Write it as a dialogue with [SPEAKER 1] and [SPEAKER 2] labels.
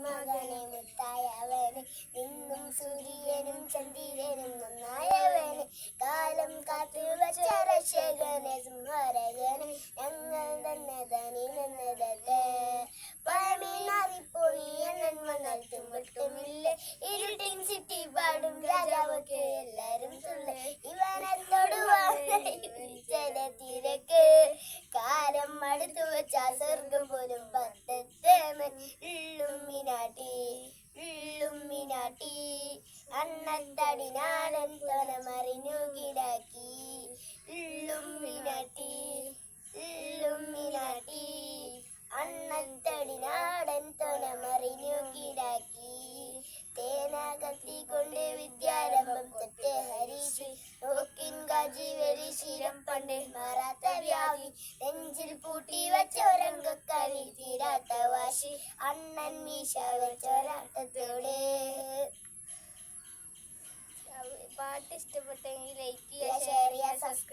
[SPEAKER 1] മകനെ മുത്തായവന് നിന്നും സൂര്യനും ചന്ദ്രനും നന്നായവന് കാലം കാത്തു വച്ച രക്ഷകനെ സുമരകന് ഞങ്ങൾ തന്നെ തനി നിന്നതല്ലേ പഴമീൻ മാറിപ്പോയി എണ്ണൻ വന്നാൽ തുമ്പട്ടുമില്ല ഇരുട്ടിൻ സിറ്റി പാടും രാജാവൊക്കെ എല്ലാരും തുള്ള ഇവനത്തോടുവാന തിരക്ക് കാലം അടുത്തു വെച്ച സ്വർഗം പോലും പത്തത്തേമൻ ഉള്ളുമ്മിനാട്ടി അണ്ണത്തടിനാടൻ തൊല മറിഞ്ഞു കിടാക്കി ഉള്ളുമ്മിനാട്ടി അണ്ണത്തടിനാടൻ തൊല മറിഞ്ഞു കിടാക്കി തേന കത്തിക്കൊണ്ട് വിദ്യാരംഭം തൊട്ട് ഹരീഷ് നോക്കിൻ കാജി വരി ശീലം പണ്ട് മാറാത്ത വ്യാധി നെഞ്ചിൽ പൂട്ടി വെച്ചൊരങ്കക്കാരി തീരാത്ത വാശി അണ്ണൻ മീശ വെച്ചൊരാട്ടത്തോടെ. പാട്ട് ഇഷ്ടപ്പെട്ടെങ്കിൽ ലൈക്ക് ചെയ്യുക, ഷെയർ ചെയ്യുക, സബ്സ്ക്രൈബ്